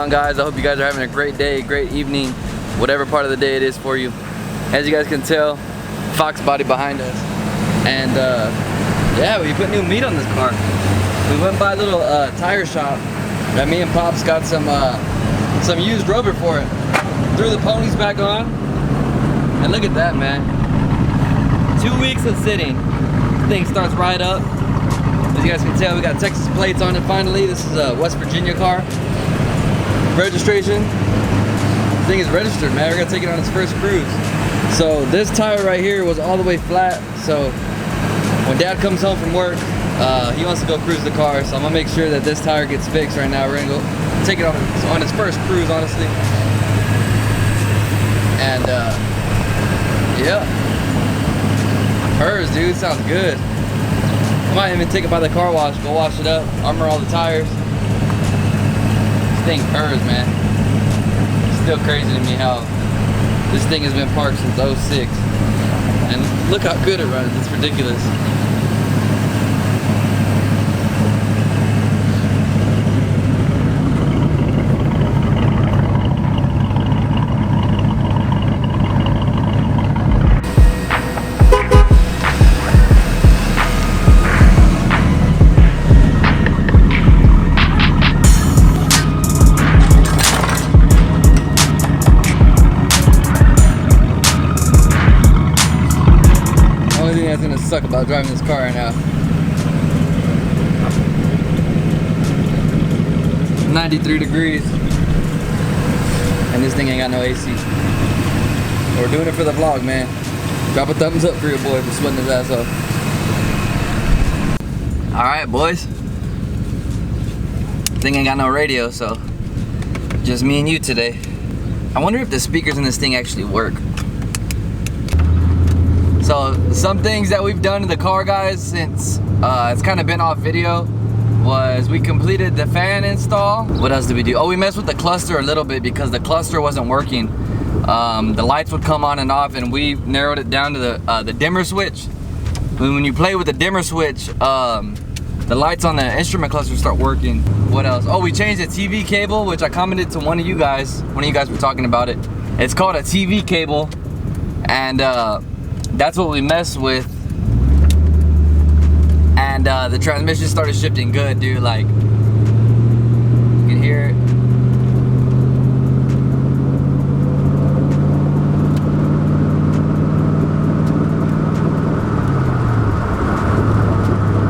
on, guys? I hope you guys are having a great day, great evening, whatever part of the day it is for you. As you guys can tell, Foxbody behind us. And yeah, we put new meat on this car. We went by a little tire shop that me and Pops got some used rubber for it. Threw the ponies back on, and look at that, man. 2 weeks of sitting. This thing starts right up. As you guys can tell, we got Texas plates on it finally. This is a West Virginia car. Registration. This thing is registered, man. We're gonna take it on its first cruise. So this tire right here was all the way flat. So when Dad comes home from work, he wants to go cruise the car. So I'm gonna make sure that this tire gets fixed right now. We're gonna go take it on its first cruise, honestly. And yeah, hers, dude, sounds good. I might even take it by the car wash, go wash it up, armor all the tires. This thing purrs, man. It's still crazy to me how this thing has been parked since 06. And look how good it runs, it's ridiculous. That's gonna suck about driving this car right now. 93 degrees, and this thing ain't got no AC. We're doing it for the vlog, man. Drop a thumbs up for your boy for sweating his ass off. All right, boys. Thing ain't got no radio, so just me and you today. I wonder if the speakers in this thing actually work. So some things that we've done to the car, guys, since it's kind of been off video, was we completed the fan install. What else did we do? Oh, we messed with the cluster a little bit because the cluster wasn't working. The lights would come on and off, and we narrowed it down to the dimmer switch. When you play with the dimmer switch, the lights on the instrument cluster start working. What else? Oh, we changed the TV cable, which I commented to one of you guys. One of you guys were talking about it. It's called a TV cable, and that's what we messed with, and the transmission started shifting good, dude. Like, you can hear it.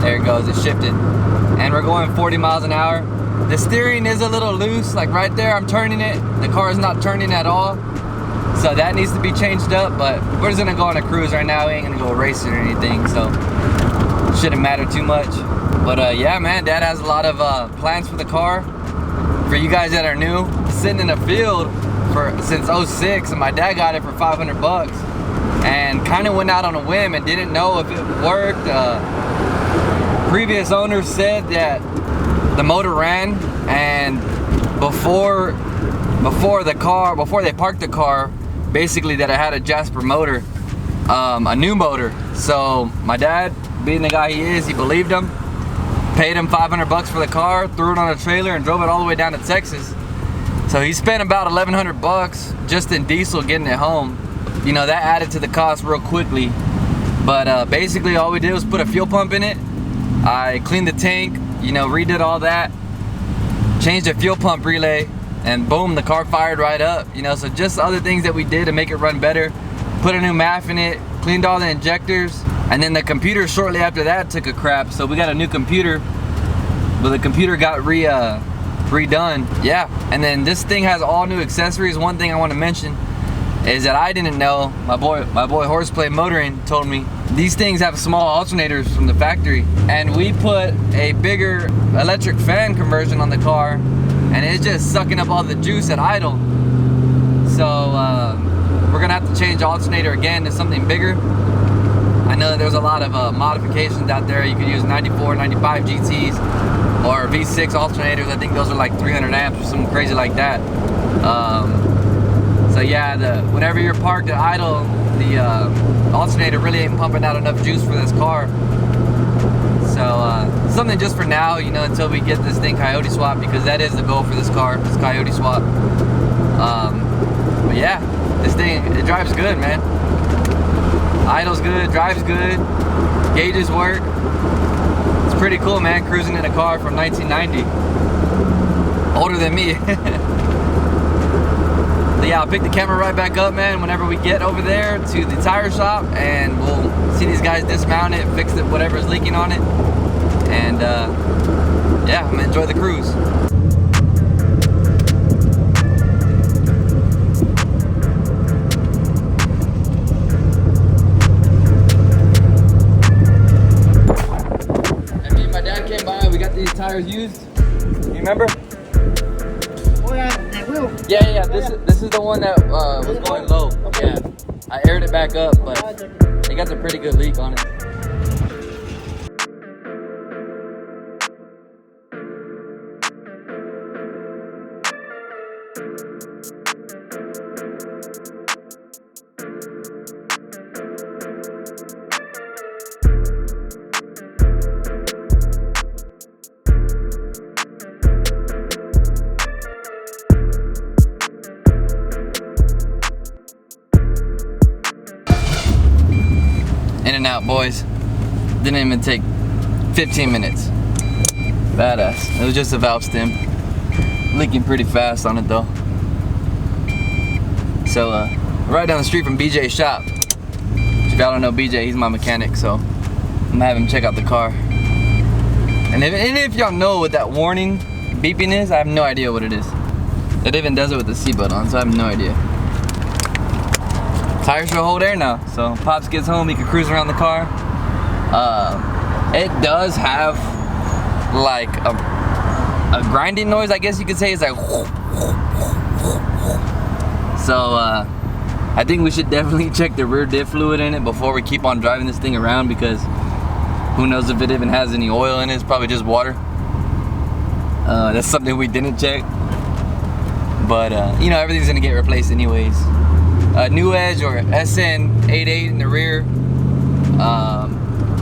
There it goes, it shifted, and we're going 40 miles an hour. The steering is a little loose, like right there I'm turning it, the car is not turning at all. So that needs to be changed up, but we're just gonna go on a cruise right now. We ain't gonna go racing or anything, so it shouldn't matter too much. But yeah, man, Dad has a lot of plans for the car. For you guys that are new, sitting in a field since 06, and my dad got it for 500 bucks, and kind of went out on a whim and didn't know if it worked. Previous owners said that the motor ran, and before they parked the car, basically that it had a Jasper motor, a new motor. So my dad, being the guy he is, he believed him, paid him 500 bucks for the car, threw it on a trailer, and drove it all the way down to Texas. So he spent about 1,100 bucks just in diesel getting it home. You know, that added to the cost real quickly. But basically all we did was put a fuel pump in it. I cleaned the tank, you know, redid all that, changed the fuel pump relay, and boom, the car fired right up. You know, so just other things that we did to make it run better. Put a new MAF in it, cleaned all the injectors, and then the computer shortly after that took a crap, so we got a new computer, but the computer got redone. Yeah, and then this thing has all new accessories. One thing I want to mention is that I didn't know, my boy Horseplay Motoring told me, these things have small alternators from the factory, and we put a bigger electric fan conversion on the car, and it's just sucking up all the juice at idle. So we're gonna have to change the alternator again to something bigger. I know that there's a lot of modifications out there. You could use 94, 95 GTs or V6 alternators. I think those are like 300 amps or something crazy like that. So yeah, whenever you're parked at idle, the alternator really ain't pumping out enough juice for this car. So something just for now, you know, until we get this thing coyote swap, because that is the goal for this car, this coyote swap. But yeah, this thing, it drives good, man. Idles good, drives good, gauges work. It's pretty cool, man, cruising in a car from 1990. Older than me. But yeah, I'll pick the camera right back up, man, whenever we get over there to the tire shop, and we'll see these guys dismount it, fix it, whatever's leaking on it. And yeah, I'm gonna enjoy the cruise. And me and my dad came by, we got these tires used. You remember? Oh yeah, that wheel. Yeah. This is the one that was going low. Okay. Yeah. I aired it back up, but it got a pretty good leak on it. In and out, boys. Didn't even take 15 minutes. Badass. It was just a valve stem. Leaking pretty fast on it though. So right down the street from BJ's shop. If y'all don't know BJ, he's my mechanic, so I'm gonna have him check out the car. And if y'all know what that warning beeping is, I have no idea what it is. It even does it with the seatbelt on, so I have no idea. Tires should hold air now, so Pops gets home, he can cruise around the car. It does have like a grinding noise, I guess you could say. It's like so I think we should definitely check the rear diff fluid in it before we keep on driving this thing around, because who knows if it even has any oil in it. It's probably just water. That's something we didn't check, but you know, everything's gonna get replaced anyways. New Edge or SN88 in the rear,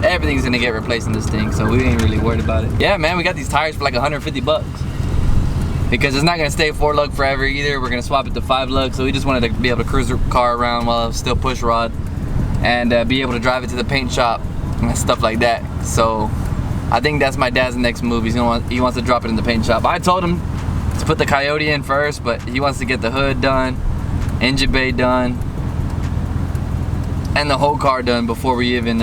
everything's gonna get replaced in this thing, so we ain't really worried about it. Yeah, man, we got these tires for like 150 bucks because it's not gonna stay 4-lug forever either. We're gonna swap it to 5-lug, so we just wanted to be able to cruise the car around while it's still push rod, and be able to drive it to the paint shop and stuff like that. So I think that's my dad's next move. He wants to drop it in the paint shop. I told him to put the Coyote in first, but he wants to get the hood done, engine bay done, and the whole car done before we even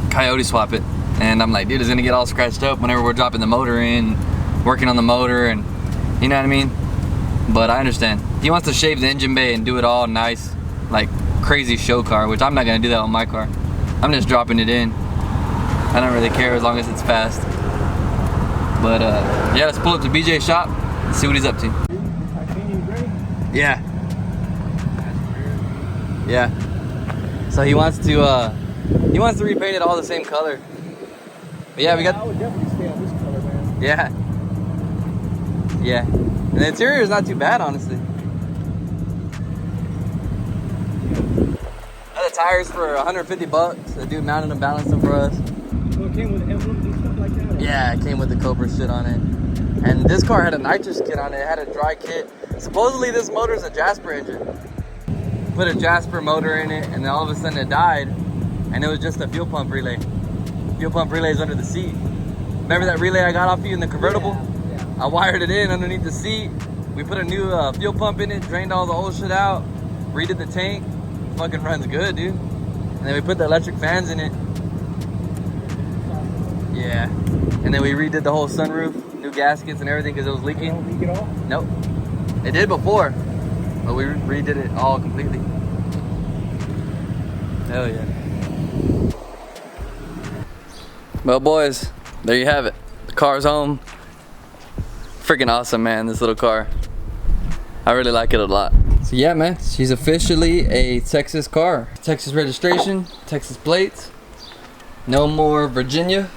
Coyote swap it. And I'm like, dude, it's gonna get all scratched up whenever we're dropping the motor in, working on the motor, and you know what I mean? But I understand. He wants to shave the engine bay and do it all nice, like crazy show car, which I'm not gonna do that on my car. I'm just dropping it in. I don't really care as long as it's fast. But yeah, let's pull up to BJ's shop and see what he's up to. Yeah. Yeah. So he wants to repaint it all the same color. But yeah, we got. I would definitely stay on this color, man. Yeah. Yeah. And the interior is not too bad, honestly. The tires for 150 bucks. The dude mounted them, balanced them for us. So it came with emblems and stuff like that? Yeah, it came with the Cobra shit on it. And this car had a nitrous kit on it. It had a dry kit. Supposedly this motor is a Jasper engine. Put a Jasper motor in it, and then all of a sudden it died, and it was just a fuel pump relay. Fuel pump relay is under the seat. Remember that relay I got off you in the convertible? Yeah. I wired it in underneath the seat. We put a new fuel pump in it, drained all the old shit out, redid the tank. Fucking runs good, dude. And then we put the electric fans in it. Yeah. And then we redid the whole sunroof, new gaskets and everything, because it was leaking. It don't leak at all? Nope. It did before, but we redid it all completely. Hell yeah. Well, boys, there you have it. The car's home. Freaking awesome, man, this little car. I really like it a lot. So yeah, man, she's officially a Texas car. Texas registration, Texas plates. No more Virginia.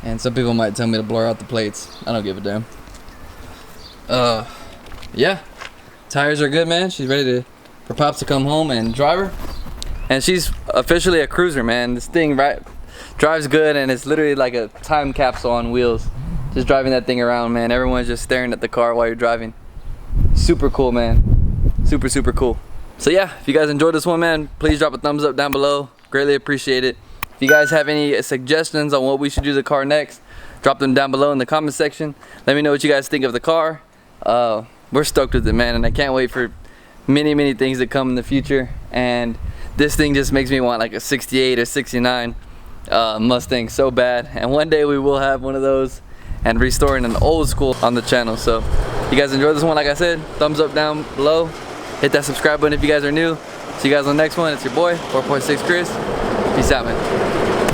And some people might tell me to blur out the plates. I don't give a damn. Yeah. Tires are good, man. She's ready for Pops to come home and drive her. And she's officially a cruiser, man. This thing, right? drives good, and it's literally like a time capsule on wheels. Just driving that thing around, man. Everyone's just staring at the car while you're driving. Super cool, man. Super cool. So yeah, if you guys enjoyed this one, man, please drop a thumbs up down below. Greatly appreciate it. If you guys have any suggestions on what we should do to the car next, drop them down below in the comment section. Let me know what you guys think of the car. We're stoked with it, man, and I can't wait for many things to come in the future. And this thing just makes me want like a 68 or 69 Mustang so bad. And one day we will have one of those and restoring an old school on the channel. So if you guys enjoyed this one, like I said, thumbs up down below. Hit that subscribe button if you guys are new. See you guys on the next one. It's your boy, Fourpointsixchris. Peace out, man.